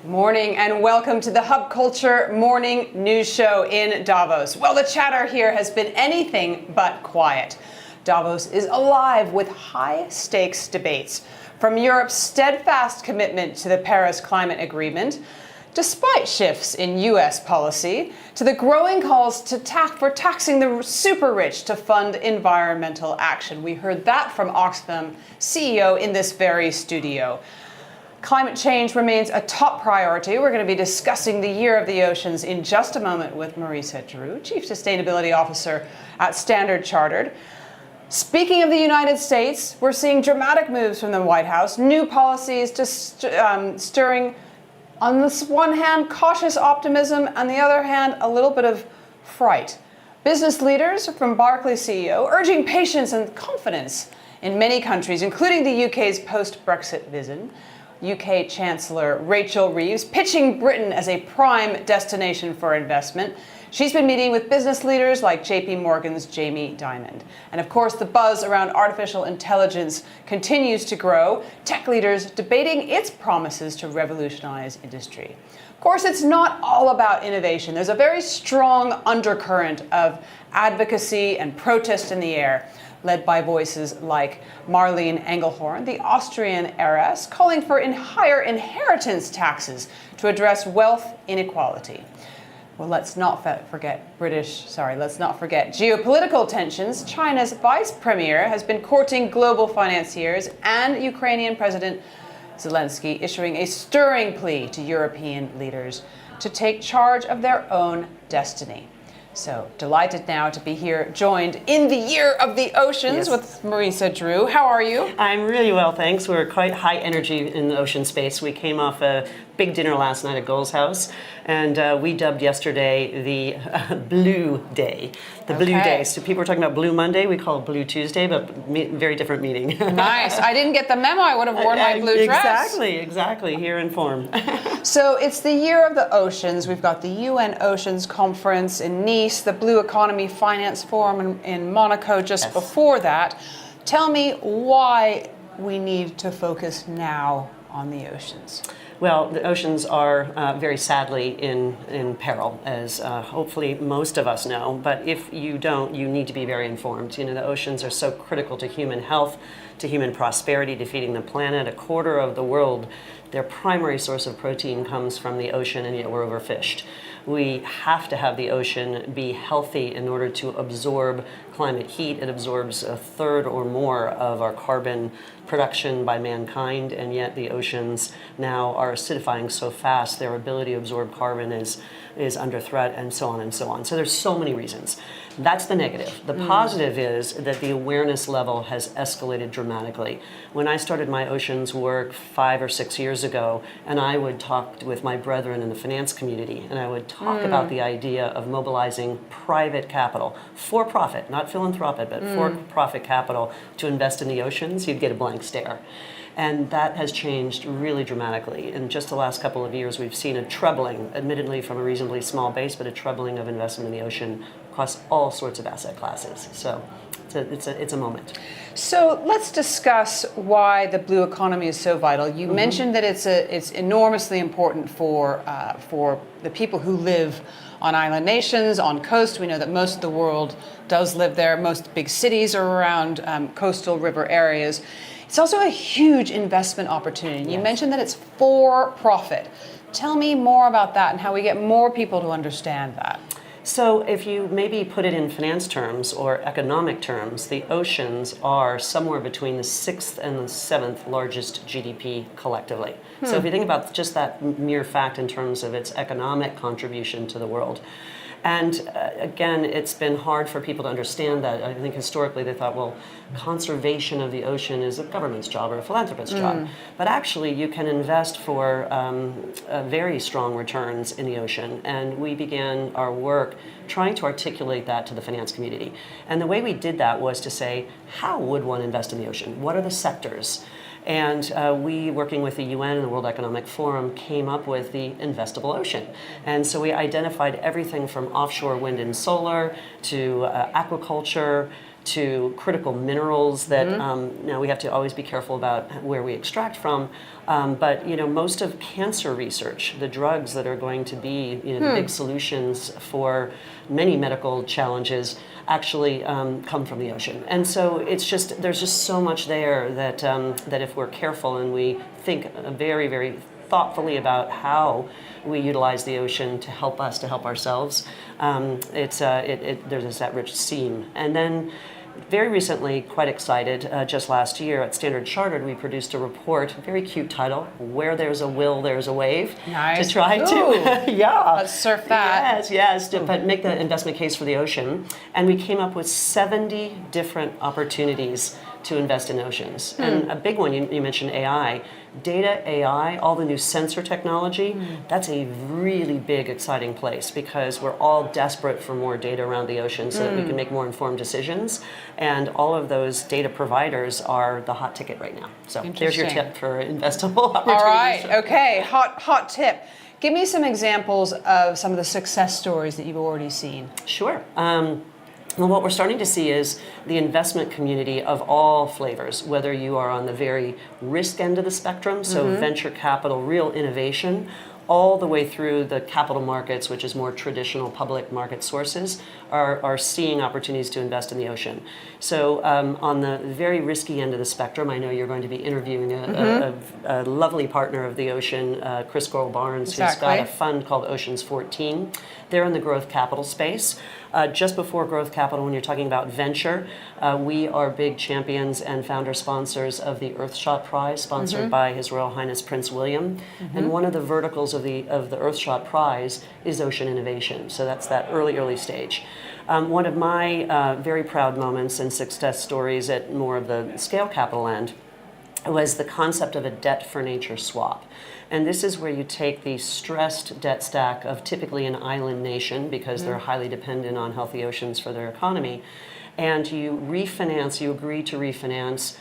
Good morning and welcome to the Hub Culture Morning News Show in Davos. Well, the chatter here has been anything but quiet. Davos is alive with high-stakes debates, from Europe's steadfast commitment to the Paris Climate Agreement, despite shifts in U.S. policy, to the growing calls for taxing the super-rich to fund environmental action. We heard that from Oxfam CEO in this very studio. Climate change remains a top priority. We're going to be discussing the Year of the Oceans in just a moment with Marisa, Chief Sustainability Officer at Standard Chartered. Speaking of the United States, we're seeing dramatic moves from the White House, new policies stirring, on this one hand, cautious optimism, on the other hand, a little bit of fright. Business leaders from Barclays CEO urging patience and confidence in many countries, including the UK's post-Brexit vision. UK Chancellor Rachel Reeves pitching Britain as a prime destination for investment. She's been meeting with business leaders like JP Morgan's Jamie Dimon. And of course, the buzz around artificial intelligence continues to grow, tech leaders debating its promises to revolutionize industry. Of course, it's not all about innovation. There's a very strong undercurrent of advocacy and protest in the air, led by voices like Marlene Engelhorn, the Austrian heiress, calling for higher inheritance taxes to address wealth inequality. Well, let's not forget geopolitical tensions. China's vice premier has been courting global financiers, and Ukrainian President Zelensky issuing a stirring plea to European leaders to take charge of their own destiny. So delighted now to be here, joined in the Year of the Oceans with Marisa Drew. How are you? I'm really well, thanks. We're quite high energy in the ocean space. We came off a big dinner last night at Gorell's house, and we dubbed yesterday the Blue Day. The Blue Day. So people were talking about Blue Monday. We call it Blue Tuesday, but very different meaning. Nice. I didn't get the memo. I would have worn my blue dress. Exactly. Here in form. So it's the Year of the Oceans. We've got the UN Oceans Conference in Nice, the Blue Economy Finance Forum in Monaco just before that. Tell me why we need to focus now on the oceans. Well, the oceans are very sadly in peril, as hopefully most of us know. But if you don't, you need to be very informed. You know, the oceans are so critical to human health, to human prosperity, to feeding the planet. A quarter of the world, their primary source of protein comes from the ocean, and yet we're overfished. We have to have the ocean be healthy in order to absorb climate heat. It absorbs a third or more of our carbon production by mankind, and yet the oceans now are acidifying so fast, their ability to absorb carbon is under threat, and so on and so on. So there's so many reasons. That's the negative. The positive is that the awareness level has escalated dramatically. When I started my oceans work 5 or 6 years ago, and I would talk with my brethren in the finance community, and I would talk about the idea of mobilizing private capital, for profit, not philanthropic, but for profit capital to invest in the oceans, you'd get a blank stare. And that has changed really dramatically. In just the last couple of years, we've seen a trebling, admittedly from a reasonably small base, but a trebling of investment in the ocean across all sorts of asset classes. So it's a moment. So let's discuss why the blue economy is so vital. You mentioned that it's enormously important for the people who live on island nations, on coast. We know that most of the world does live there. Most big cities are around coastal river areas. It's also a huge investment opportunity. You mentioned that it's for profit. Tell me more about that and how we get more people to understand that. So if you maybe put it in finance terms or economic terms, the oceans are somewhere between the 6th and the 7th largest GDP collectively. So if you think about just that mere fact in terms of its economic contribution to the world. And again, it's been hard for people to understand that. I think historically they thought, well, conservation of the ocean is a government's job or a philanthropist's job. But actually, you can invest for very strong returns in the ocean. And we began our work trying to articulate that to the finance community. And the way we did that was to say, how would one invest in the ocean? What are the sectors? And we, working with the UN and the World Economic Forum, came up with the investable ocean. And so we identified everything from offshore wind and solar to aquaculture to critical minerals that now we have to always be careful about where we extract from. But most of cancer research, the drugs that are going to be the big solutions for many medical challenges, actually come from the ocean. And so there's just so much there that if we're careful and we think very, very thoughtfully about how we utilize the ocean to help us to help ourselves, there's that rich seam. And then very recently, quite excited, just last year at Standard Chartered, we produced a report, very cute title, Where There's a Will, There's a Wave. Nice. To try to, Let's surf that. Yes, but make the investment case for the ocean. And we came up with 70 different opportunities to invest in oceans. And a big one, you mentioned AI. Data, AI, all the new sensor technology, that's a really big, exciting place because we're all desperate for more data around the ocean so that we can make more informed decisions. And all of those data providers are the hot ticket right now. So there's your tip for investable opportunities. All right, okay, hot tip. Give me some examples of some of the success stories that you've already seen. Sure. Well, what we're starting to see is the investment community of all flavors, whether you are on the very risk end of the spectrum, so venture capital, real innovation, all the way through the capital markets, which is more traditional public market sources, are seeing opportunities to invest in the ocean. So on the very risky end of the spectrum, I know you're going to be interviewing a lovely partner of the ocean, Chris Gorell-Barnes, who's got a fund called Oceans 14. They're in the growth capital space. Just before growth capital, when you're talking about venture, we are big champions and founder sponsors of the Earthshot Prize, sponsored by His Royal Highness Prince William. And one of the verticals of the Earthshot Prize is ocean innovation. So that's that early stage. One of my very proud moments and success stories at more of the scale capital end was the concept of a debt for nature swap. And this is where you take the stressed debt stack of typically an island nation, because they're highly dependent on healthy oceans for their economy, and you agree to refinance,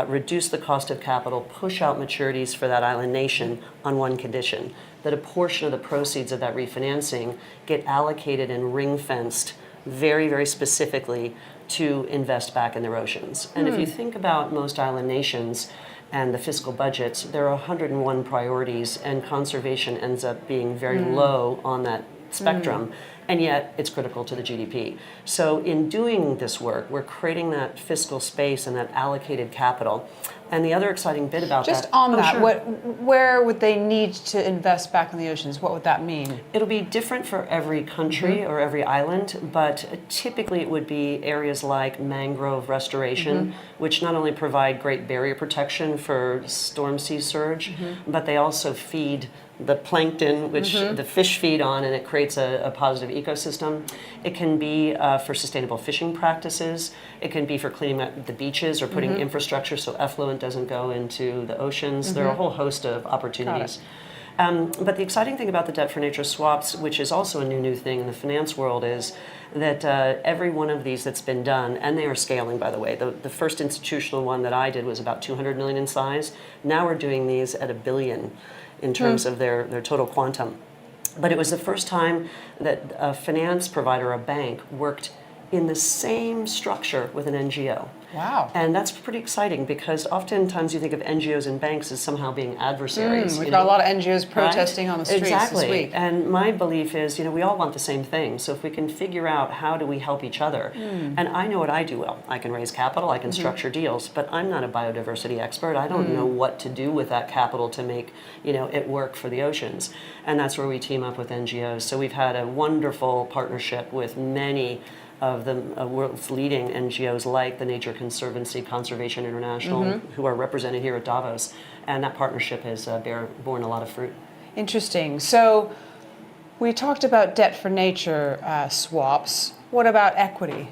reduce the cost of capital, push out maturities for that island nation on one condition, that a portion of the proceeds of that refinancing get allocated and ring-fenced very, very specifically to invest back in their oceans. And if you think about most island nations and the fiscal budgets, there are 101 priorities, and conservation ends up being very low on that spectrum, and yet it's critical to the GDP. So in doing this work, we're creating that fiscal space and that allocated capital. And the other exciting bit about Just that... on that, sure. where would they need to invest back in the oceans? What would that mean? It'll be different for every country or every island, but typically it would be areas like mangrove restoration, which not only provide great barrier protection for storm sea surge, but they also feed the plankton, which the fish feed on, and it creates a positive ecosystem. It can be for sustainable fishing practices. It can be for cleaning up the beaches or putting infrastructure so effluent doesn't go into the oceans. There are a whole host of opportunities. But the exciting thing about the debt for nature swaps, which is also a new thing in the finance world, is that every one of these that's been done, and they are scaling, by the way. The first institutional one that I did was about 200 million in size. Now we're doing these at $1 billion in terms of their total quantum. But it was the first time that a finance provider, a bank, worked in the same structure with an NGO. Wow. And that's pretty exciting, because oftentimes you think of NGOs and banks as somehow being adversaries. We've got a lot of NGOs protesting on the streets exactly. this week. And my belief is, we all want the same thing. So if we can figure out how do we help each other, and I know what I do well. I can raise capital, I can structure deals, but I'm not a biodiversity expert. I don't know what to do with that capital to make it work for the oceans. And that's where we team up with NGOs. So we've had a wonderful partnership with many of the world's leading NGOs like the Nature Conservancy, Conservation International, who are represented here at Davos. And that partnership has borne a lot of fruit. Interesting. So we talked about debt for nature swaps. What about equity?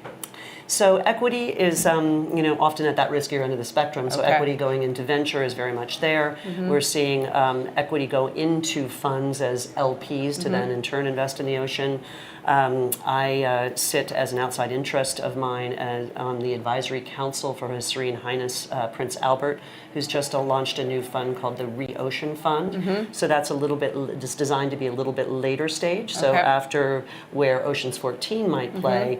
So equity is, often at that riskier end of the spectrum. So equity going into venture is very much there. We're seeing equity go into funds as LPs to then in turn invest in the ocean. I sit as an outside interest of mine on the advisory council for His Serene Highness Prince Albert, who's just launched a new fund called the Re-Ocean Fund. So that's a little bit, it's designed to be a little bit later stage. So after where Oceans 14 might play,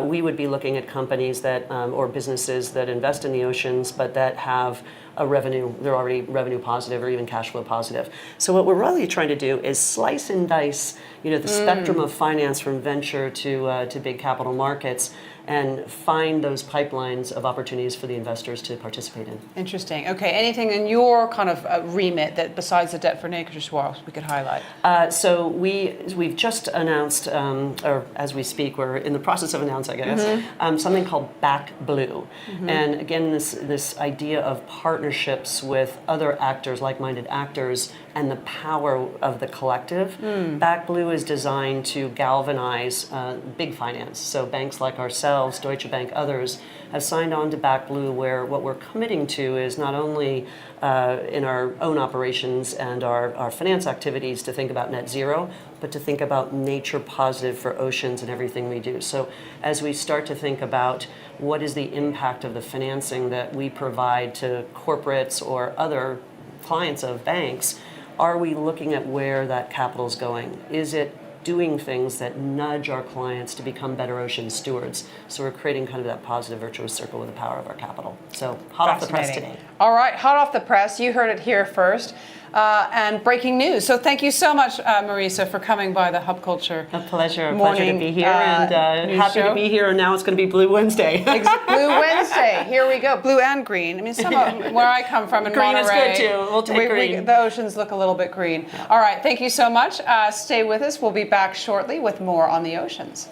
we would be looking at companies that, or businesses that invest in the oceans, but that have a revenue, they're already revenue positive or even cash flow positive. So what we're really trying to do is slice and dice, the spectrum of finance from venture to big capital markets, and find those pipelines of opportunities for the investors to participate in. Interesting. Okay, anything in your kind of remit that besides the debt for nature swaps we could highlight? So we've just announced, or as we speak, we're in the process of announcing, I guess, something called Back Blue. And again, this idea of partnerships with other actors, like-minded actors, and the power of the collective. Back Blue is designed to galvanize big finance. So banks like ourselves, Deutsche Bank, others, have signed on to Back Blue, where what we're committing to is not only in our own operations and our finance activities to think about net zero, but to think about nature positive for oceans and everything we do. So as we start to think about what is the impact of the financing that we provide to corporates or other clients of banks, are we looking at where that capital is going? Is it doing things that nudge our clients to become better ocean stewards? So we're creating kind of that positive virtuous circle with the power of our capital. So hot off the press today. All right, hot off the press. You heard it here first. And breaking news. So thank you so much, Marisa, for coming by the Hub Culture. A pleasure Morning, to be here, and happy to be here. And now it's going to be Blue Wednesday. Blue Wednesday. Here we go. Blue and green. I mean, some of where I come from in green Monterey, is good too. We'll take green. The oceans look a little bit green. Yeah. All right. Thank you so much. Stay with us. We'll be back shortly with more on the oceans.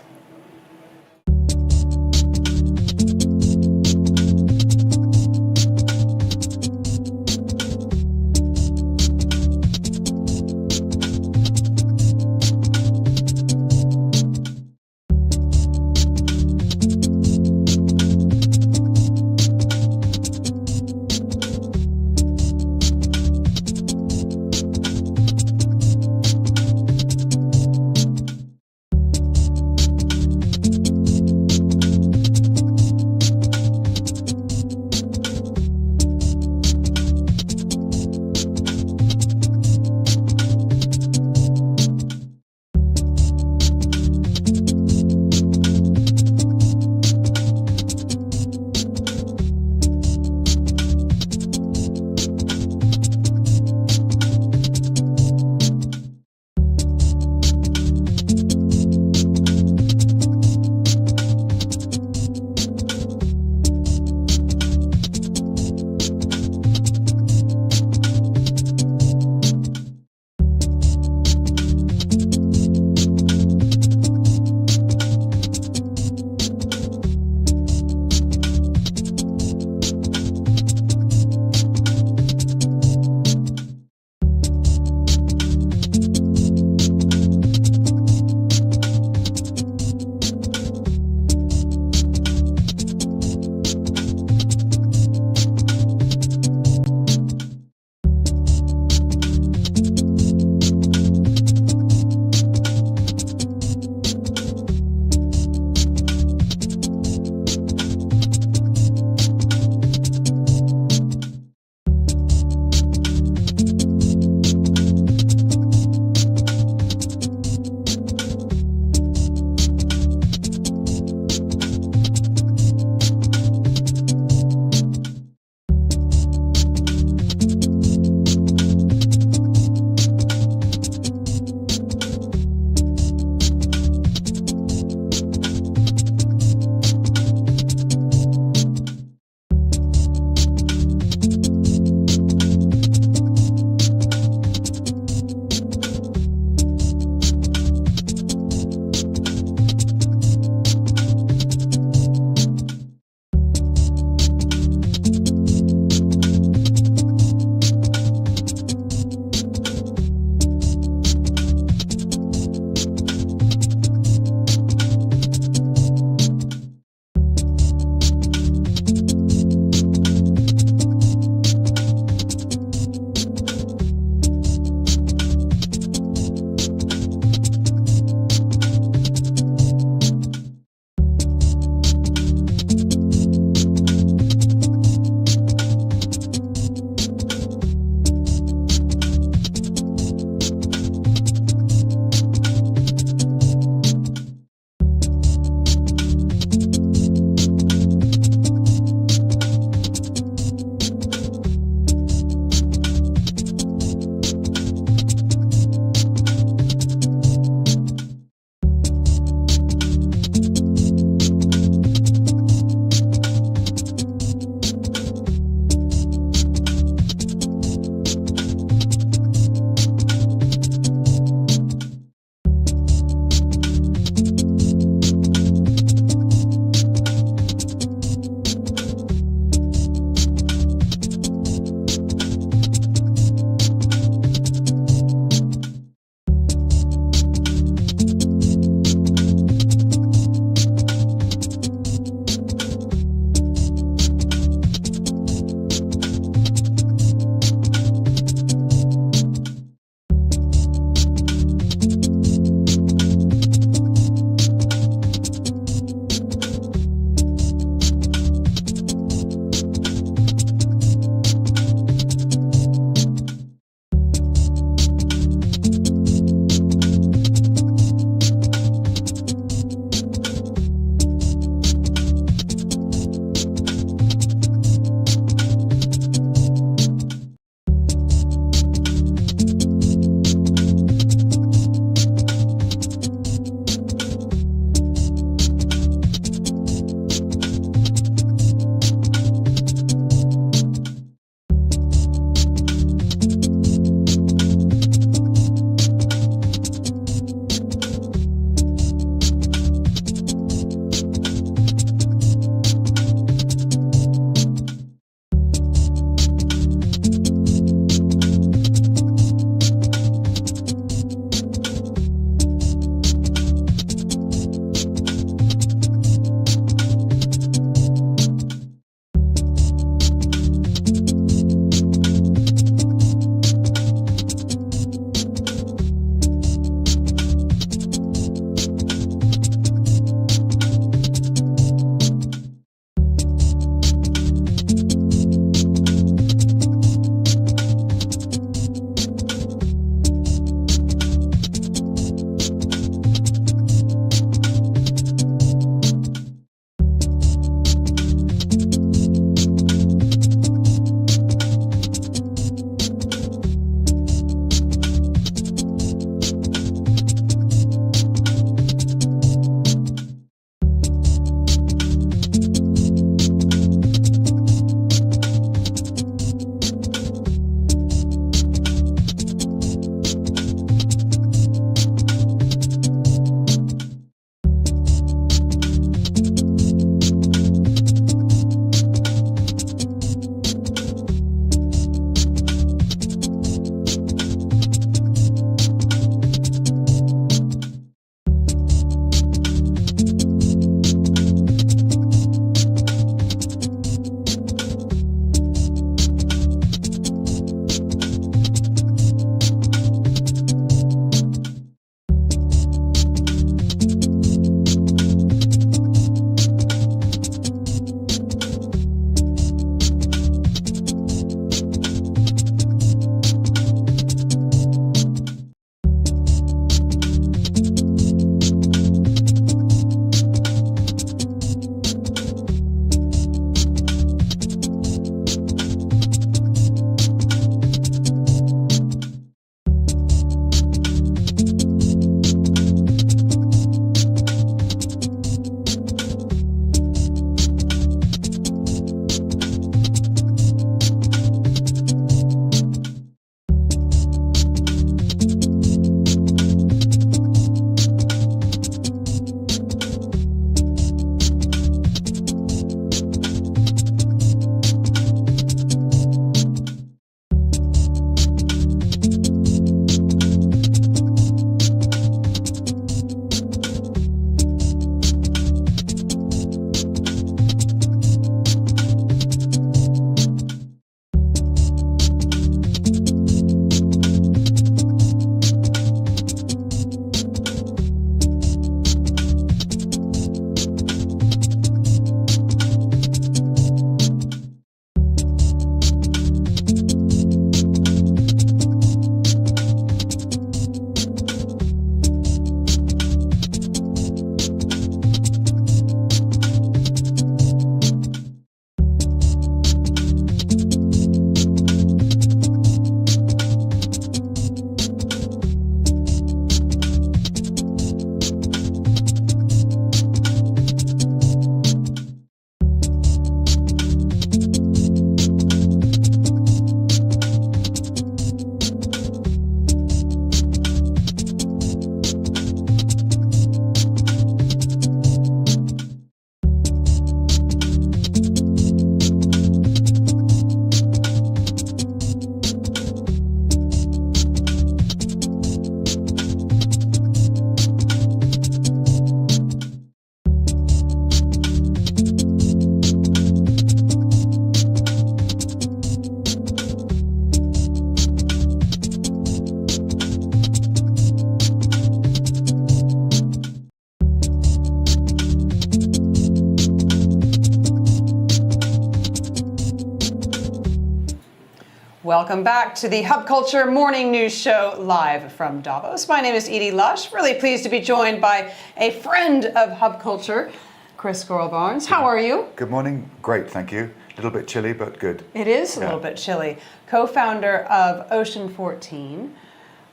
welcome back to the Hub Culture Morning News Show live from Davos. My name is Edie Lush. Really pleased to be joined by a friend of Hub Culture, Chris Gorell. How are you? Good morning. Great, thank you. A little bit chilly, but good. It is a little bit chilly. Co-founder of Ocean 14,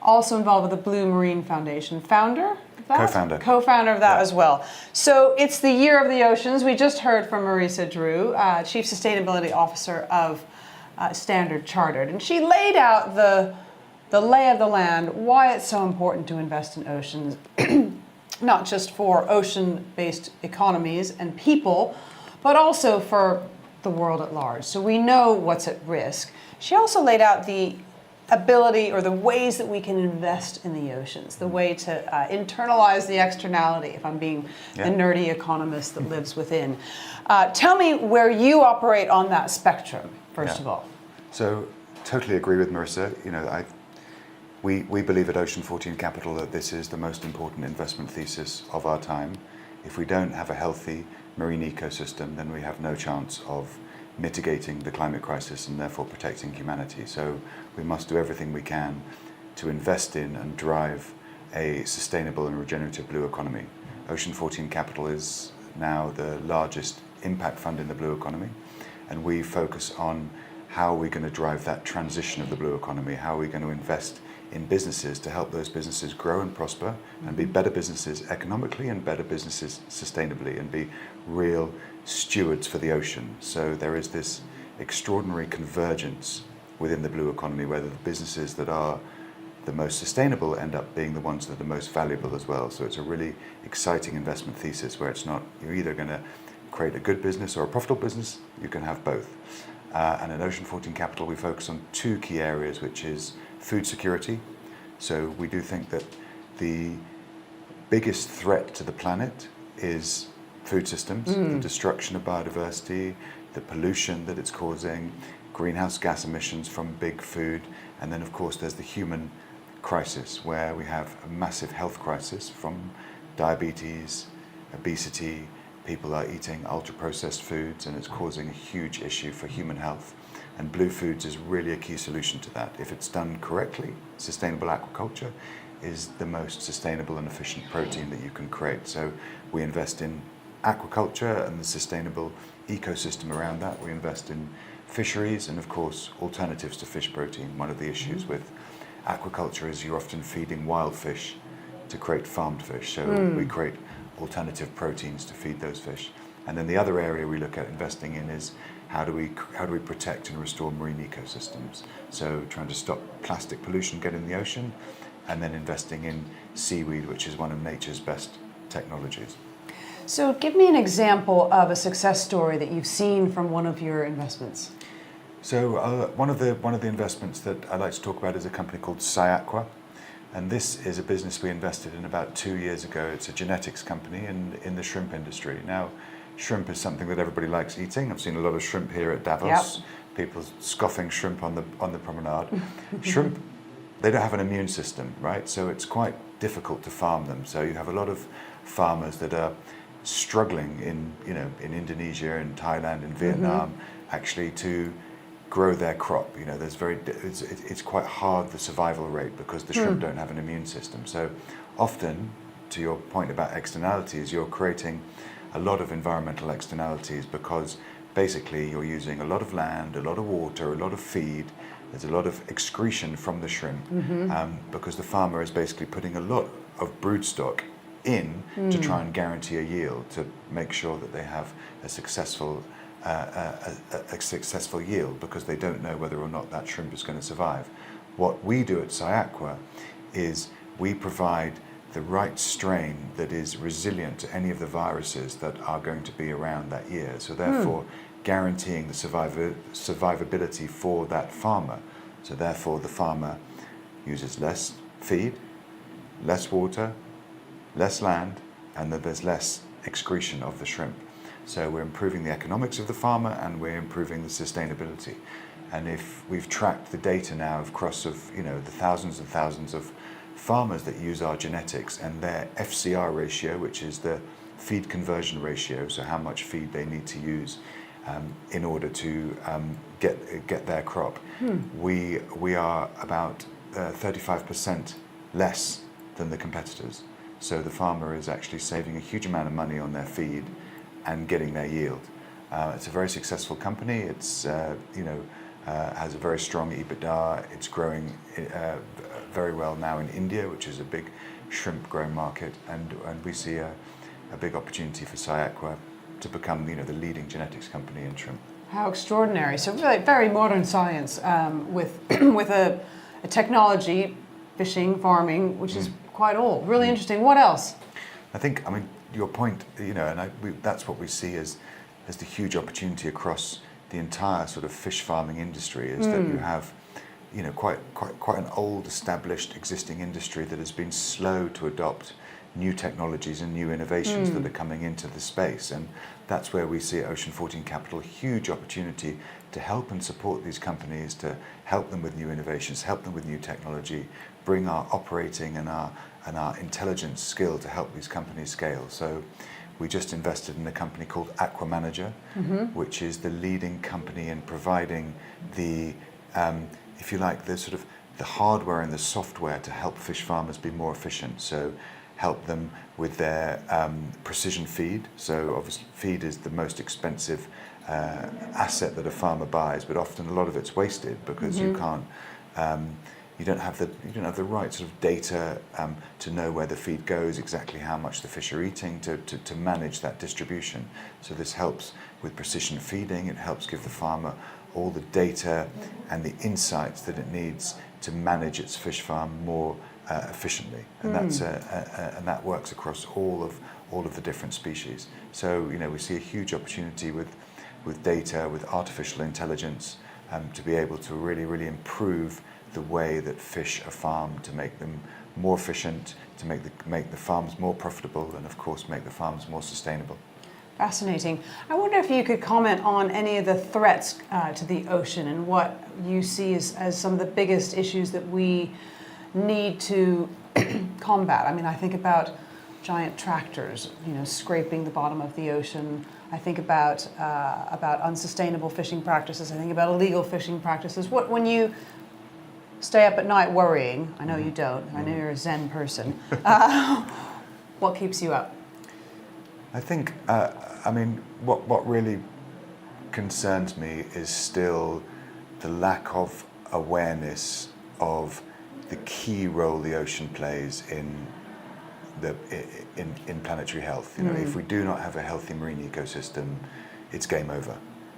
also involved with the Blue Marine Foundation. Founder? Co-founder. Co-founder of that as well. So it's the year of the oceans. We just heard from Marisa Drew, Chief Sustainability Officer of Standard Chartered, and she laid out the lay of the land, why it's so important to invest in oceans, not just for ocean-based economies and people, but also for the world at large. So we know what's at risk. She also laid out the ability or the ways that we can invest in the oceans, the way to internalize the externality, if I'm being the nerdy economist that lives within. Tell me where you operate on that spectrum, first of all. So, totally agree with Marisa. You know, we believe at Ocean 14 Capital that this is the most important investment thesis of our time. If we don't have a healthy marine ecosystem, then we have no chance of mitigating the climate crisis and therefore protecting humanity. So we must do everything we can to invest in and drive a sustainable and regenerative blue economy. Ocean 14 Capital is now the largest impact fund in the blue economy, and we focus on how we're going to drive that transition of the blue economy, how we're going to invest in businesses to help those businesses grow and prosper and be better businesses economically and better businesses sustainably and be real stewards for the ocean. So there is this extraordinary convergence within the blue economy where the businesses that are the most sustainable end up being the ones that are the most valuable as well. So it's a really exciting investment thesis where it's not, you're either going to create a good business or a profitable business, you can have both. And at Ocean 14 Capital we focus on two key areas, which is food security. So we do think that the biggest threat to the planet is food systems, the destruction of biodiversity, the pollution that it's causing, greenhouse gas emissions from big food, and then of course there's the human crisis where we have a massive health crisis from diabetes, obesity. People are eating ultra-processed foods and it's causing a huge issue for human health. And Blue Foods is really a key solution to that. If it's done correctly, sustainable aquaculture is the most sustainable and efficient protein that you can create. So we invest in aquaculture and the sustainable ecosystem around that. We invest in fisheries and of course alternatives to fish protein. One of the issues with aquaculture is you're often feeding wild fish to create farmed fish. So we create alternative proteins to feed those fish. And then the other area we look at investing in is how do we protect and restore marine ecosystems? So trying to stop plastic pollution getting in the ocean, and then investing in seaweed, which is one of nature's best technologies. So give me an example of a success story that you've seen from one of your investments. So one of the investments that I like to talk about is a company called SciAqua. And this is a business we invested in about 2 years ago. It's a genetics company in the shrimp industry. Now, shrimp is something that everybody likes eating. I've seen a lot of shrimp here at Davos. People scoffing shrimp on the promenade. Shrimp, they don't have an immune system, right? So it's quite difficult to farm them. So you have a lot of farmers that are struggling in Indonesia and Thailand and Vietnam actually to grow their crop. You know, it's quite hard, the survival rate, because the shrimp don't have an immune system. So often, to your point about externalities, you're creating a lot of environmental externalities because basically you're using a lot of land, a lot of water, a lot of feed. There's a lot of excretion from the shrimp because the farmer is basically putting a lot of broodstock in to try and guarantee a yield, to make sure that they have a successful yield, because they don't know whether or not that shrimp is going to survive. What we do at SciAqua is we provide the right strain that is resilient to any of the viruses that are going to be around that year. So therefore guaranteeing the survivability for that farmer. So therefore the farmer uses less feed, less water, less land, and that there's less excretion of the shrimp. So we're improving the economics of the farmer and we're improving the sustainability. And if we've tracked the data now across the thousands and thousands of farmers that use our genetics, and their FCR ratio, which is the feed conversion ratio, so how much feed they need to use in order to get their crop. We are about 35% less than the competitors. So the farmer is actually saving a huge amount of money on their feed and getting their yield. It's a very successful company. It's has a very strong EBITDA. It's growing very well now in India, which is a big shrimp growing market, and we see a big opportunity for Aqua to become the leading genetics company in shrimp. How extraordinary. So really very modern science with with a technology, fishing, farming, which is quite old. Really interesting. What else? I think, your point, that's what we see as the huge opportunity across the entire sort of fish farming industry, is that you have, quite an old, established, existing industry that has been slow to adopt new technologies and new innovations that are coming into the space. And that's where we see at Ocean 14 Capital a huge opportunity to help and support these companies, to help them with new innovations, help them with new technology, bring our operating and our intelligence skill to help these companies scale. So we just invested in a company called Aqua Manager, which is the leading company in providing the, if you like, the sort of the hardware and the software to help fish farmers be more efficient. So help them with their precision feed. So obviously feed is the most expensive asset that a farmer buys, but often a lot of it's wasted because you can't, you don't have the right sort of data to know where the feed goes, exactly how much the fish are eating, to manage that distribution. So this helps with precision feeding. It helps give the farmer all the data and the insights that it needs to manage its fish farm more efficiently, and and that works across all of the different species. So we see a huge opportunity with data, with artificial intelligence, to be able to really improve the way that fish are farmed, to make them more efficient, to make the farms more profitable, and of course make the farms more sustainable. Fascinating. I wonder if you could comment on any of the threats to the ocean and what you see as some of the biggest issues that we need to combat. I think about giant tractors, scraping the bottom of the ocean. I think about unsustainable fishing practices. I think about illegal fishing practices. When you stay up at night worrying, I know you don't, I know you're a Zen person, what keeps you up? I think, what really concerns me is still the lack of awareness of the key role the ocean plays in planetary health. If we do not have a healthy marine ecosystem, it's game over.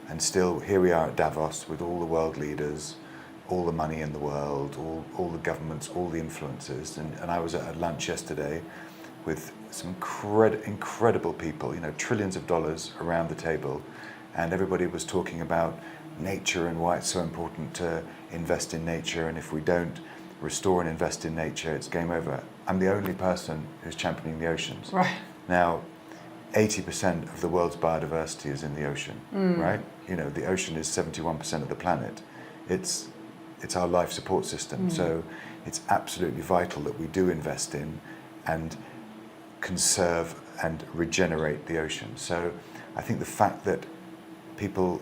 And still, here we are at Davos with all the world leaders, all the money in the world, all the governments, all the influencers. And I was at a lunch yesterday with some incredible people, trillions of dollars around the table, and everybody was talking about nature and why it's so important to invest in nature, and if we don't restore and invest in nature, it's game over. I'm the only person who's championing the oceans. Right. Now, 80% of the world's biodiversity is in the ocean, right? The ocean is 71% of the planet. It's our life support system. So it's absolutely vital that we do invest in and conserve and regenerate the ocean. So I think the fact that people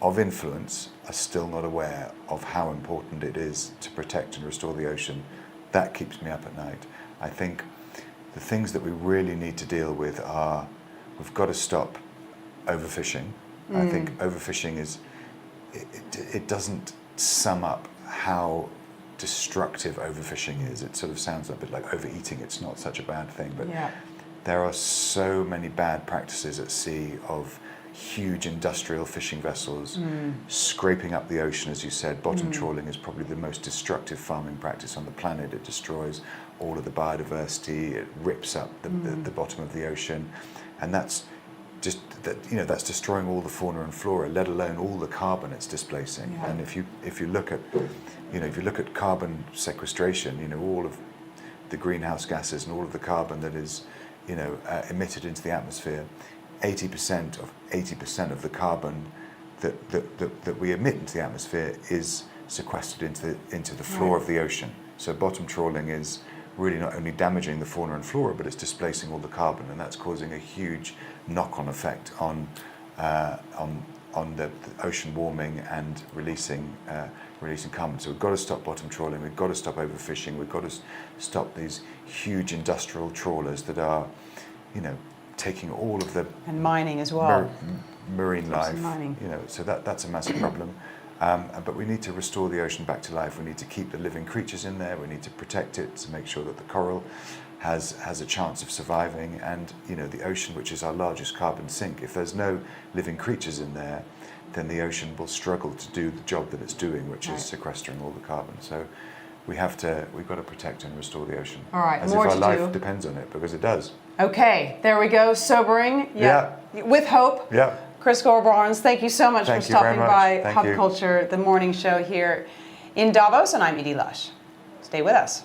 of influence are still not aware of how important it is to protect and restore the ocean, that keeps me up at night. I think the things that we really need to deal with are, we've got to stop overfishing. I think overfishing it doesn't sum up how destructive overfishing is. It sort of sounds a bit like overeating. It's not such a bad thing, but there are so many bad practices at sea of huge industrial fishing vessels scraping up the ocean, as you said. Bottom trawling is probably the most destructive farming practice on the planet. It destroys all of the biodiversity. It rips up the bottom of the ocean, and that's just that's destroying all the fauna and flora, let alone all the carbon it's displacing. And if you look at carbon sequestration, all of the greenhouse gases and all of the carbon that is emitted into the atmosphere, 80% of the carbon that we emit into the atmosphere is sequestered into the floor of the ocean. So bottom trawling is really not only damaging the fauna and flora, but it's displacing all the carbon, and that's causing a huge knock-on effect on on the ocean warming and releasing carbon. So we've got to stop bottom trawling, we've got to stop overfishing, we've got to stop these huge industrial trawlers that are, taking all of the And mining as well. marine life. Mining. So that's a massive problem. But we need to restore the ocean back to life. We need to keep the living creatures in there. We need to protect it to make sure that the coral has a chance of surviving. And the ocean, which is our largest carbon sink, if there's no living creatures in there, then the ocean will struggle to do the job that it's doing, which is sequestering all the carbon. So we've got to protect and restore the ocean. All right, as more if to our do. life depends on it, because it does. Okay, there we go. Sobering. Yeah. With hope. Yeah. Chris Gorell, thank you so much Thank for you very stopping much. by Thank Hub you. Culture, the morning show here in Davos, and I'm Edie Lush. Stay with us.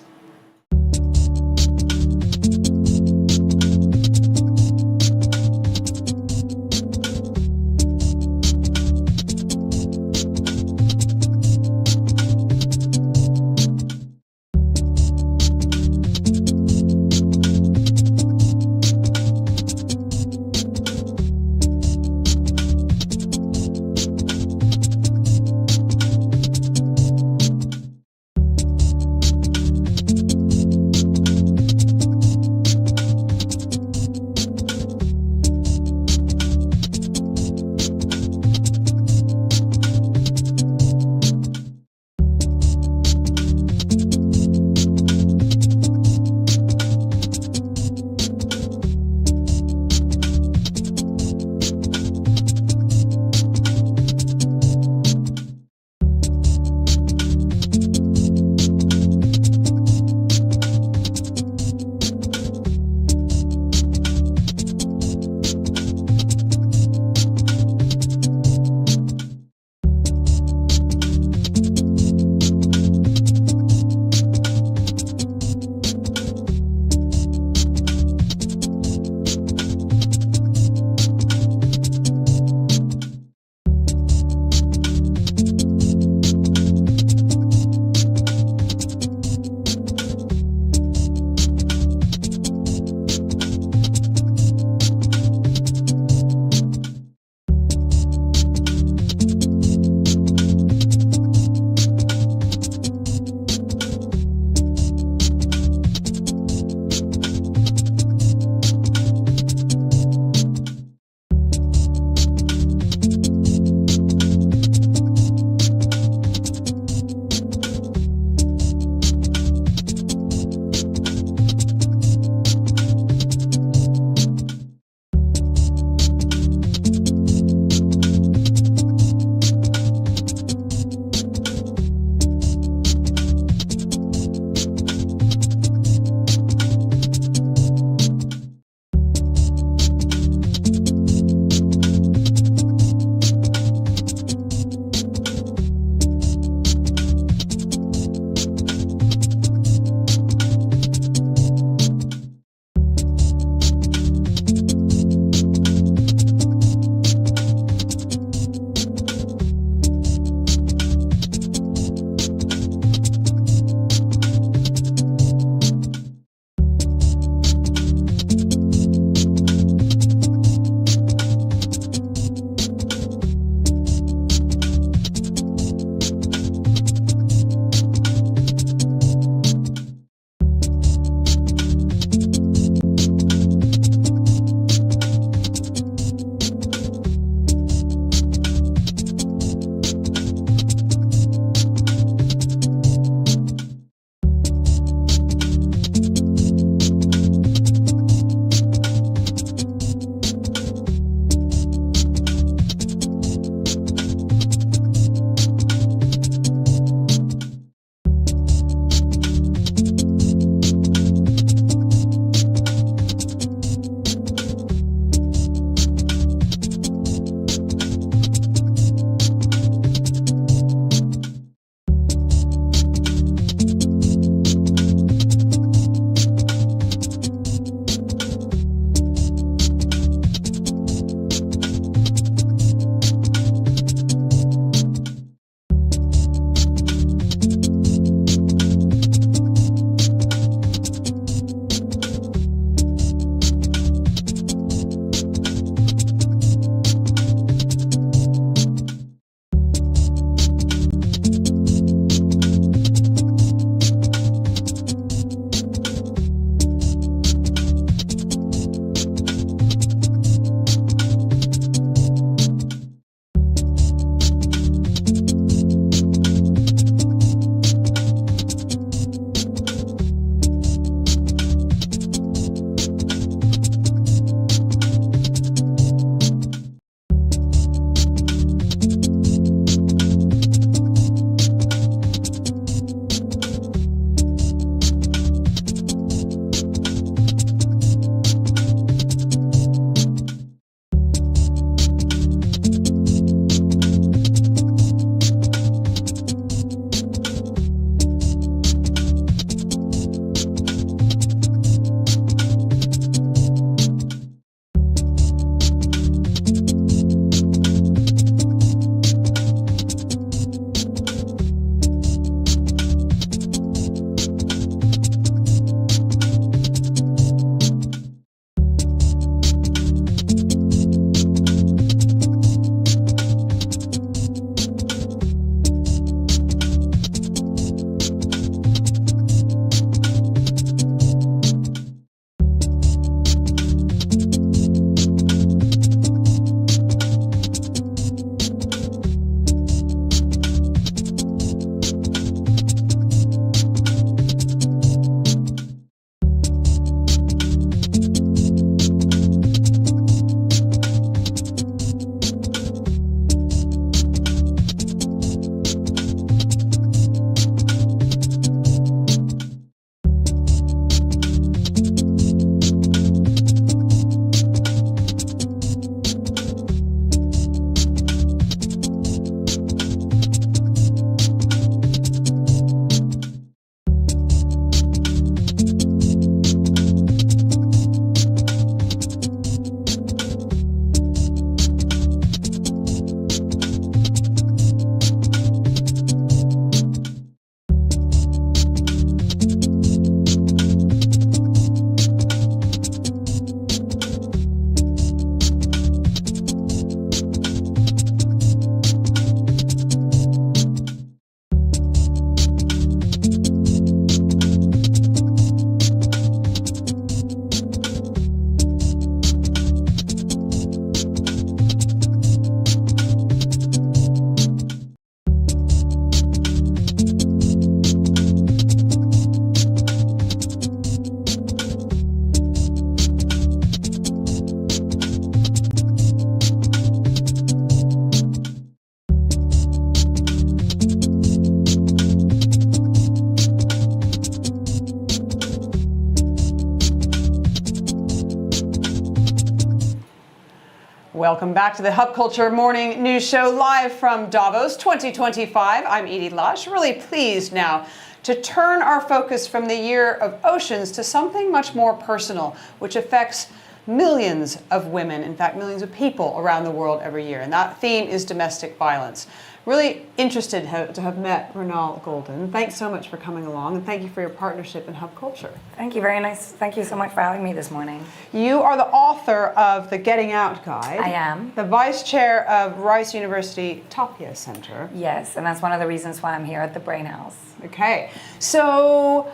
Welcome back to the Hub Culture Morning News Show live from Davos 2025. I'm Edie Lush. Really pleased now to turn our focus from the year of oceans to something much more personal, which affects millions of women, in fact, millions of people around the world every year. And that theme is domestic violence. Really interested to have met Ronel Golden. Thanks so much for coming along, and thank you for your partnership in Hub Culture. Thank you, very nice. Thank you so much for having me this morning. You are the author of the Getting Out Guide. I am. The vice chair of Rice University Tapai Center. Yes, and that's one of the reasons why I'm here at the Brain House. Okay, so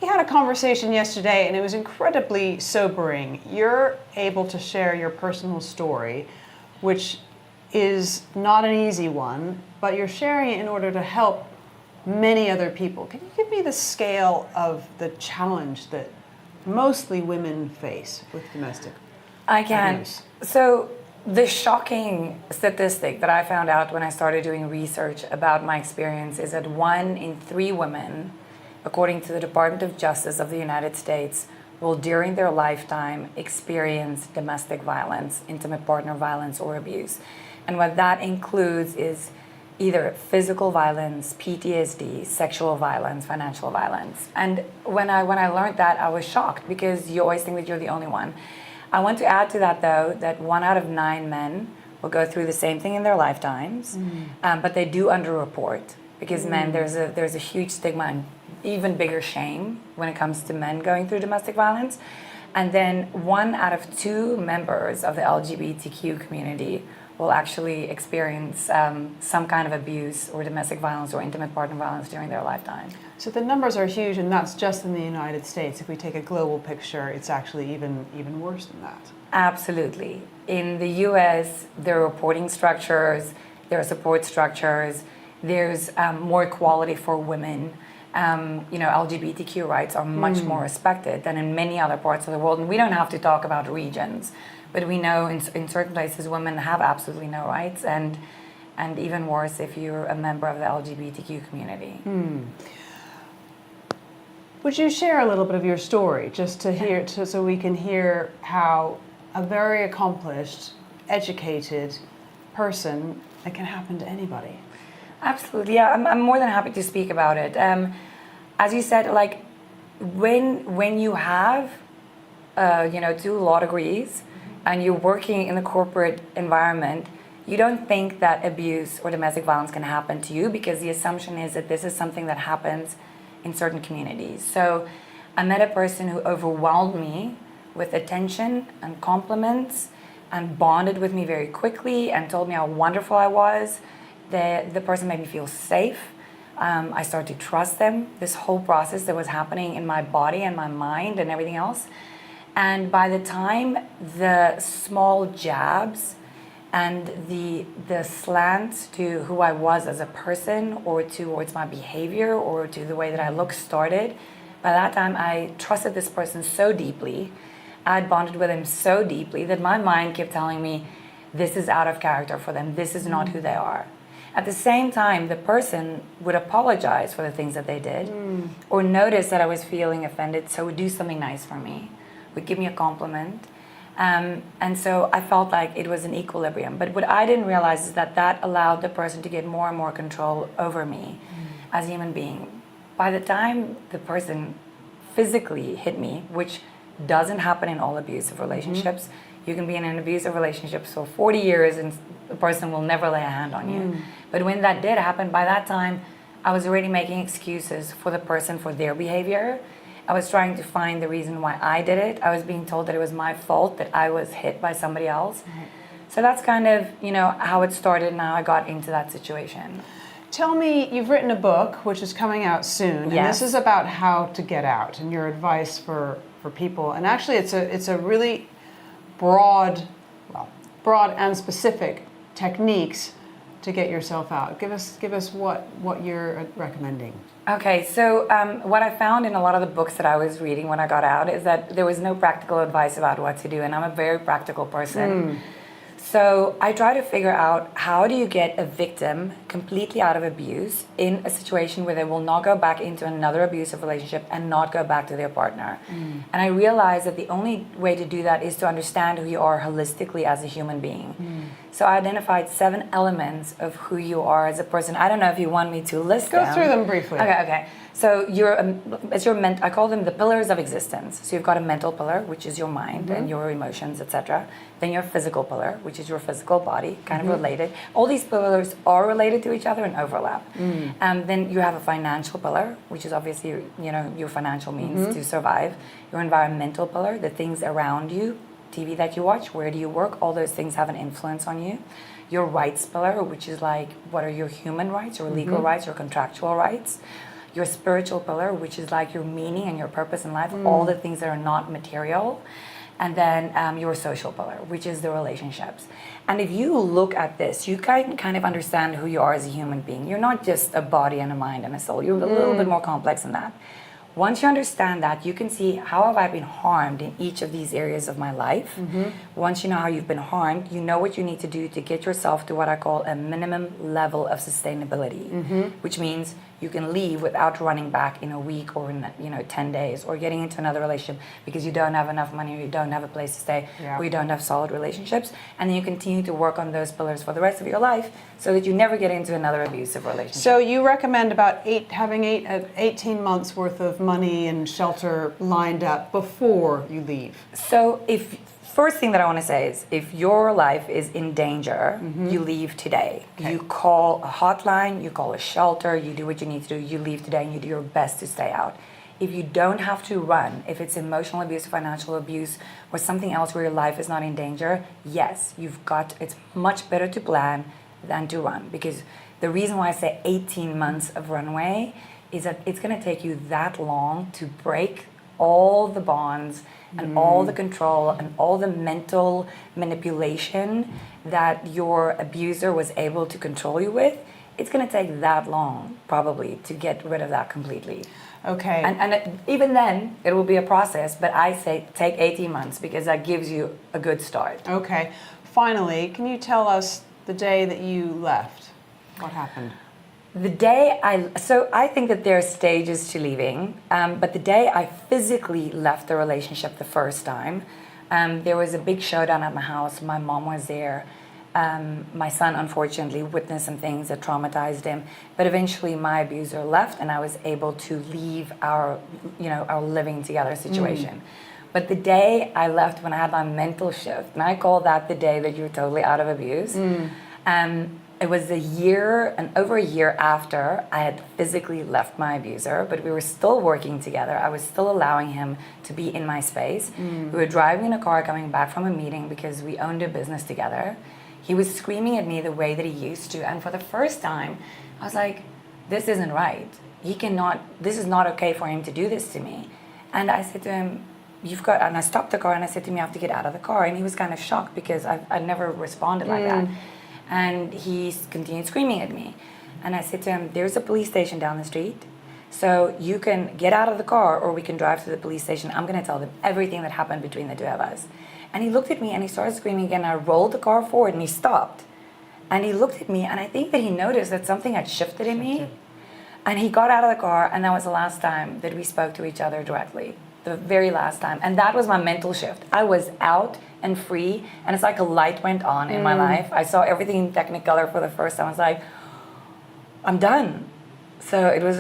we had a conversation yesterday and it was incredibly sobering. You're able to share your personal story, which is not an easy one, but you're sharing it in order to help many other people. Can you give me the scale of the challenge that mostly women face with domestic I can. abuse? So the shocking statistic that I found out when I started doing research about my experience is that 1 in 3 women, according to the Department of Justice of the United States, will during their lifetime experience domestic violence, intimate partner violence, or abuse. And what that includes is either physical violence, PTSD, sexual violence, financial violence. And when I learned that, I was shocked because you always think that you're the only one. I want to add to that, though, that 1 out of 9 men will go through the same thing in their lifetimes, but they do underreport because men, there's a huge stigma and even bigger shame when it comes to men going through domestic violence. And then 1 out of 2 members of the LGBTQ community will actually experience some kind of abuse or domestic violence or intimate partner violence during their lifetime. So the numbers are huge, and that's just in the United States. If we take a global picture, it's actually even worse than that. Absolutely. In the US, there are reporting structures, there are support structures, there's more equality for women. LGBTQ rights are much more respected than in many other parts of the world. And we don't have to talk about regions, but we know in certain places women have absolutely no rights, and even worse if you're a member of the LGBTQ community. Would you share a little bit of your story, just to hear, so we can hear how a very accomplished, educated person, it can happen to anybody? Absolutely, yeah. I'm more than happy to speak about it. As you said, like when you have 2 law degrees and you're working in the corporate environment, you don't think that abuse or domestic violence can happen to you because the assumption is that this is something that happens in certain communities. So I met a person who overwhelmed me with attention and compliments and bonded with me very quickly and told me how wonderful I was. The person made me feel safe. I started to trust them, this whole process that was happening in my body and my mind and everything else. And by the time the small jabs and the slants to who I was as a person or towards my behavior or to the way that I look started, by that time I trusted this person so deeply, I had bonded with him so deeply that my mind kept telling me, this is out of character for them, this is not who they are. At the same time, the person would apologize for the things that they did or notice that I was feeling offended, so would do something nice for me, would give me a compliment. And so I felt like it was an equilibrium. But what I didn't realize is that allowed the person to get more and more control over me as a human being. By the time the person physically hit me, which doesn't happen in all abusive relationships, you can be in an abusive relationship for 40 years and the person will never lay a hand on you. But when that did happen, by that time, I was already making excuses for the person for their behavior. I was trying to find the reason why I did it. I was being told that it was my fault that I was hit by somebody else. So that's kind of, how it started and how I got into that situation. Tell me, you've written a book which is coming out soon, and Yes. this is about how to get out and your advice for people. And actually, it's a really broad and specific techniques to get yourself out. Give us what you're recommending. Okay, so what I found in a lot of the books that I was reading when I got out is that there was no practical advice about what to do, and I'm a very practical person. So I try to figure out, how do you get a victim completely out of abuse in a situation where they will not go back into another abusive relationship and not go back to their partner. And I realized that the only way to do that is to understand who you are holistically as a human being. So I identified 7 elements of who you are as a person. I don't know if you want me to list them. Go through them briefly. Okay. So I call them the pillars of existence. So you've got a mental pillar, which is your mind and your emotions, etc. Then your physical pillar, which is your physical body, kind of related. All these pillars are related to each other and overlap. Then you have a financial pillar, which is obviously your financial means to survive. Your environmental pillar, the things around you, TV that you watch, where do you work, all those things have an influence on you. Your rights pillar, which is like what are your human rights, your legal rights, your contractual rights. Your spiritual pillar, which is like your meaning and your purpose in life, all the things that are not material. And then your social pillar, which is the relationships. And if you look at this, you can kind of understand who you are as a human being. You're not just a body and a mind and a soul. You're a little bit more complex than that. Once you understand that, you can see how have I been harmed in each of these areas of my life. Once you know how you've been harmed, you know what you need to do to get yourself to what I call a minimum level of sustainability, which means you can leave without running back in a week or in 10 days or getting into another relationship because you don't have enough money or you don't have a place to stay or you don't have solid relationships. And then you continue to work on those pillars for the rest of your life so that you never get into another abusive relationship. So you recommend about having 18 months worth of money and shelter lined up before you leave. So first thing that I want to say is if your life is in danger, you leave today. Okay. You call a hotline, you call a shelter, you do what you need to do, you leave today and you do your best to stay out. If you don't have to run, if it's emotional abuse, financial abuse, or something else where your life is not in danger, yes, it's much better to plan than to run. Because the reason why I say 18 months of runway is that it's going to take you that long to break all the bonds and all the control and all the mental manipulation that your abuser was able to control you with. It's going to take that long, probably, to get rid of that completely. Okay. And even then, it will be a process, but I say take 18 months because that gives you a good start. Okay. Finally, can you tell us the day that you left? What happened? The day I think that there are stages to leaving, but the day I physically left the relationship the first time, there was a big showdown at my house. My mom was there. My son, unfortunately, witnessed some things that traumatized him. But eventually, my abuser left, and I was able to leave our living together situation. But the day I left, when I had my mental shift, and I call that the day that you're totally out of abuse. It was over a year after I had physically left my abuser, but we were still working together. I was still allowing him to be in my space. We were driving in a car coming back from a meeting because we owned a business together. He was screaming at me the way that he used to. And for the first time, I was like, this isn't right. This is not okay for him to do this to me. And I said to him, and I stopped the car and I said to him, you have to get out of the car. And he was kind of shocked because I never responded like that. And he continued screaming at me. And I said to him, there's a police station down the street. So you can get out of the car or we can drive to the police station. I'm going to tell them everything that happened between the two of us. And he looked at me and he started screaming again. I rolled the car forward and he stopped. And he looked at me and I think that he noticed that something had shifted in me. And he got out of the car and that was the last time that we spoke to each other directly. The very last time. And that was my mental shift. I was out and free, and it's like a light went on in my life. I saw everything in Technicolor for the first time. I was like, I'm done. So it was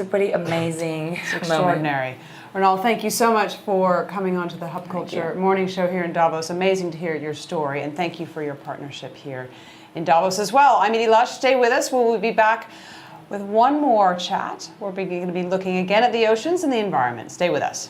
a pretty amazing Extraordinary. Ronel, thank you so much for coming on to the Hub Culture Morning Show here in Davos. Amazing to hear your story, and thank you for your partnership here in Davos as well. I'm Edie Lush. Stay with us. We'll be back with one more chat. We're going to be looking again at the oceans and the environment. Stay with us.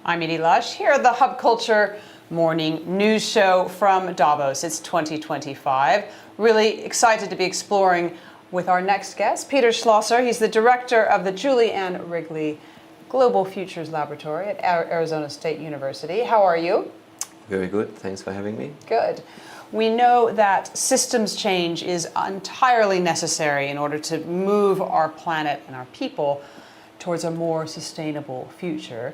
I'm Edie Lush here at the Hub Culture Morning News Show from Davos. It's 2025. Really excited to be exploring with our next guest, Peter Schlosser. He's the director of the Julie Ann Wrigley Global Futures Laboratory at Arizona State University. How are you? Very good. Thanks for having me. Good. We know that systems change is entirely necessary in order to move our planet and our people towards a more sustainable future.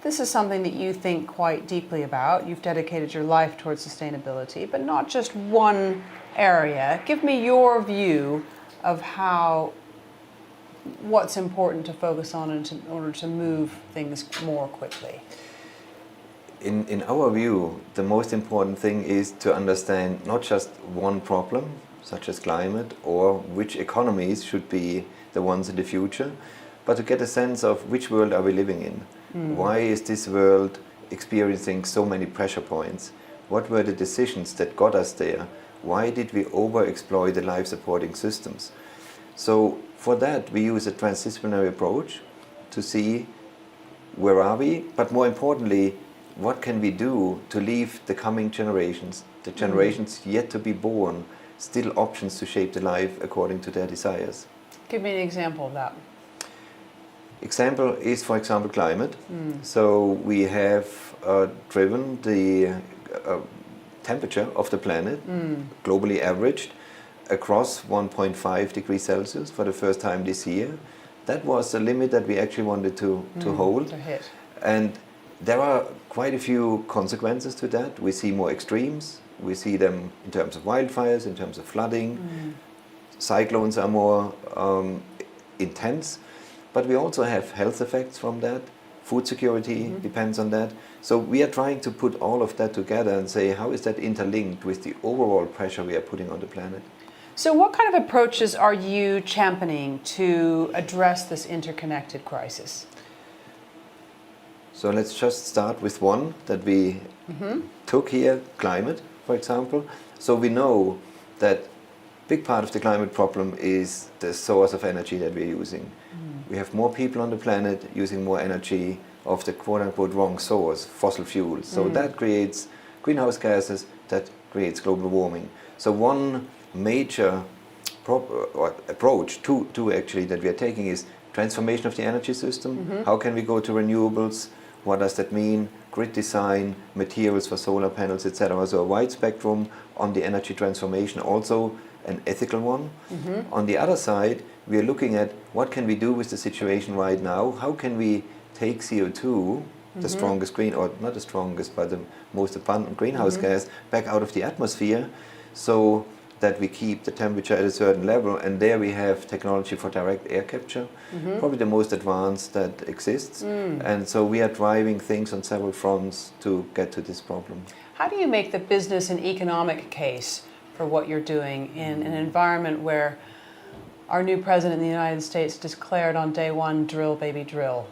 This is something that you think quite deeply about. You've dedicated your life towards sustainability, but not just one area. Give me your view of what's important to focus on in order to move things more quickly. In our view, the most important thing is to understand not just one problem, such as climate, or which economies should be the ones in the future, but to get a sense of which world are we living in. Why is this world experiencing so many pressure points? What were the decisions that got us there? Why did we overexploit the life-supporting systems? So for that, we use a transdisciplinary approach to see where are we, but more importantly, what can we do to leave the coming generations, the generations yet to be born, still options to shape the life according to their desires? Give me an example of that. Example is, for example, climate. So we have driven the temperature of the planet, globally averaged, across 1.5 degrees Celsius for the first time this year. That was the limit that we actually wanted to hold. To hit. And there are quite a few consequences to that. We see more extremes. We see them in terms of wildfires, in terms of flooding. Cyclones are more intense. But we also have health effects from that. Food security depends on that. So we are trying to put all of that together and say, how is that interlinked with the overall pressure we are putting on the planet? So what kind of approaches are you championing to address this interconnected crisis? So let's just start with one that we took here, climate, for example. So we know that big part of the climate problem is the source of energy that we're using. We have more people on the planet using more energy of the quote-unquote wrong source, fossil fuels. So that creates greenhouse gases, that creates global warming. So one major approach to actually that we are taking is transformation of the energy system. How can we go to renewables? What does that mean? Grid design, materials for solar panels, etc. So a wide spectrum on the energy transformation, also an ethical one. On the other side, we are looking at what can we do with the situation right now? How can we take CO2, the strongest or not the strongest, but the most abundant greenhouse gas, back out of the atmosphere, so that we keep the temperature at a certain level, and there we have technology for direct air capture, probably the most advanced that exists. And so we are driving things on several fronts to get to this problem. How do you make the business and economic case for what you're doing in an environment where our new president of the United States declared on day one, drill, baby, drill?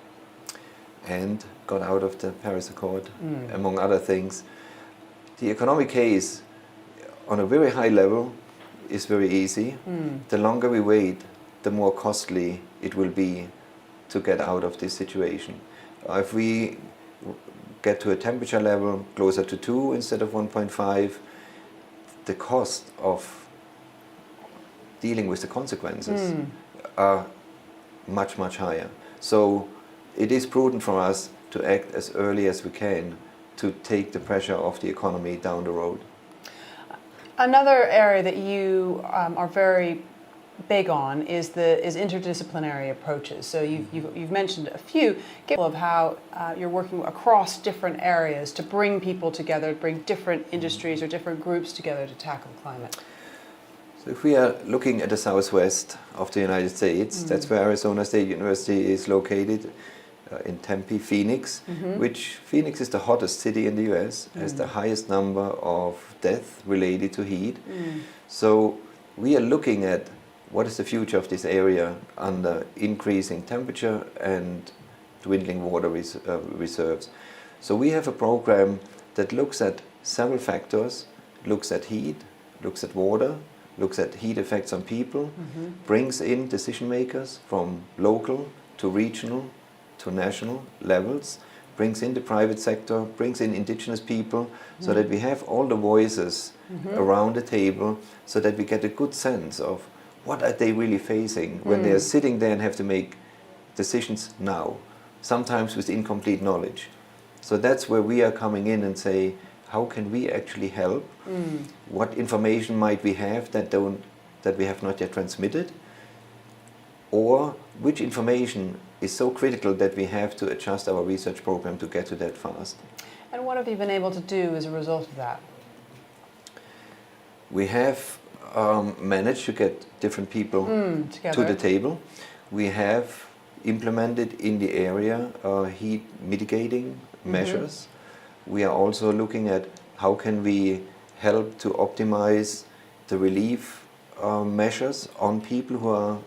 And got out of the Paris Accord, among other things. The economic case on a very high level is very easy. The longer we wait, the more costly it will be to get out of this situation. If we get to a temperature level closer to 2 instead of 1.5, the cost of dealing with the consequences are much, much higher. So it is prudent for us to act as early as we can to take the pressure off the economy down the road. Another area that you are very big on is interdisciplinary approaches. So you've mentioned a few of how you're working across different areas to bring people together, bring different industries or different groups together to tackle climate. So if we are looking at the southwest of the United States, that's where Arizona State University is located, in Tempe, Phoenix, which Phoenix is the hottest city in the US, has the highest number of deaths related to heat. So we are looking at what is the future of this area under increasing temperature and dwindling water reserves. So we have a program that looks at several factors, looks at heat, looks at water, looks at heat effects on people, brings in decision makers from local to regional to national levels brings in the private sector, brings in indigenous people, so that we have all the voices around the table, so that we get a good sense of what are they really facing when they are sitting there and have to make decisions now, sometimes with incomplete knowledge. So that's where we are coming in and say, how can we actually help? What information might we have that we have not yet transmitted? Or which information is so critical that we have to adjust our research program to get to that fast? And what have you been able to do as a result of that? We have managed to get different people to the table. We have implemented in the area heat mitigating measures. We are also looking at how can we help to optimize the relief measures on people who are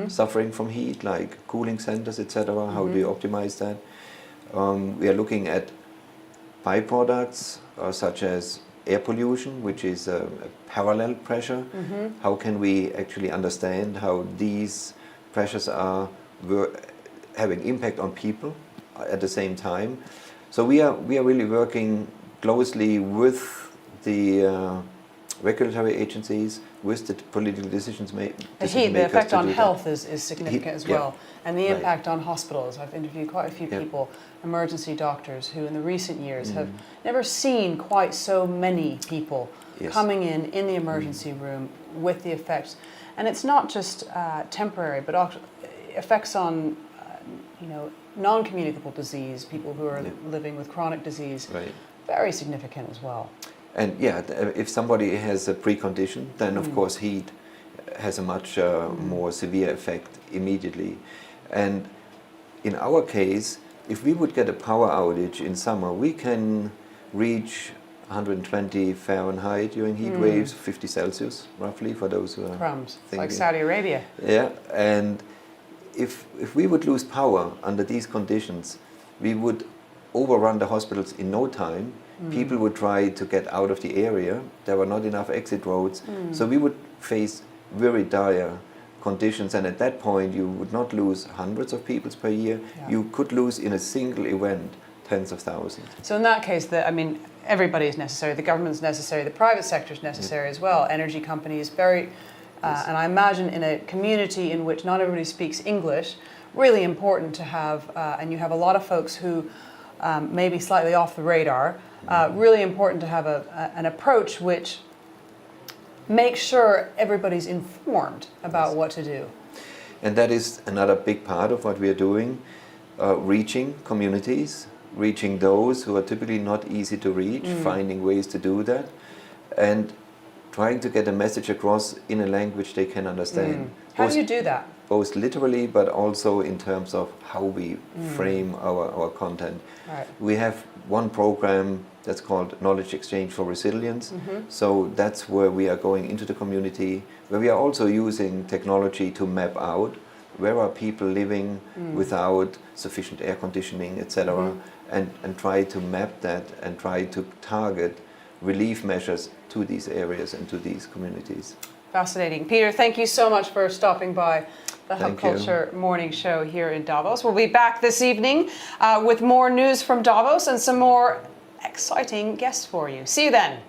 suffering from heat, like cooling centers, etc. How do you optimize that? We are looking at byproducts such as air pollution, which is a parallel pressure. How can we actually understand how these pressures are having impact on people at the same time? So we are really working closely with the regulatory agencies, with the political decision makers. The effect on health is significant as well. And the Right. impact on hospitals. I've interviewed quite a few people, emergency doctors, who in the recent years have never seen quite so many people coming in the emergency room with the effects. And it's not just temporary, but also effects on non-communicable disease, people who are living with chronic disease. Right. Very significant as well. And if somebody has a precondition, then of course heat has a much more severe effect immediately. And in our case, if we would get a power outage in summer, we can reach 120 Fahrenheit during heat waves, 50 Celsius roughly, for those who are Crumbs, thinking. like Saudi Arabia. Yeah, and if we would lose power under these conditions, we would overrun the hospitals in no time. People would try to get out of the area. There were not enough exit roads. So we would face very dire conditions, and at that point you would not lose hundreds of people per year. You could lose in a single event tens of thousands. So in that case, everybody is necessary. The government is necessary. The private sector is necessary as well. Energy companies, and I imagine in a community in which not everybody speaks English, really important to have, and you have a lot of folks who may be slightly off the radar, really important to have an approach which makes sure everybody's informed about what to do. And that is another big part of what we are doing, reaching communities, reaching those who are typically not easy to reach, finding ways to do that, and trying to get a message across in a language they can understand. How do you do that? Both literally, but also in terms of how we frame our content. Right. We have one program that's called Knowledge Exchange for Resilience. So that's where we are going into the community, where we are also using technology to map out where are people living without sufficient air conditioning, etc., and try to map that and try to target relief measures to these areas and to these communities. Fascinating. Peter, thank you so much for stopping by the Hub Thank you. Culture Morning Show here in Davos. We'll be back this evening with more news from Davos and some more exciting guests for you. See you then.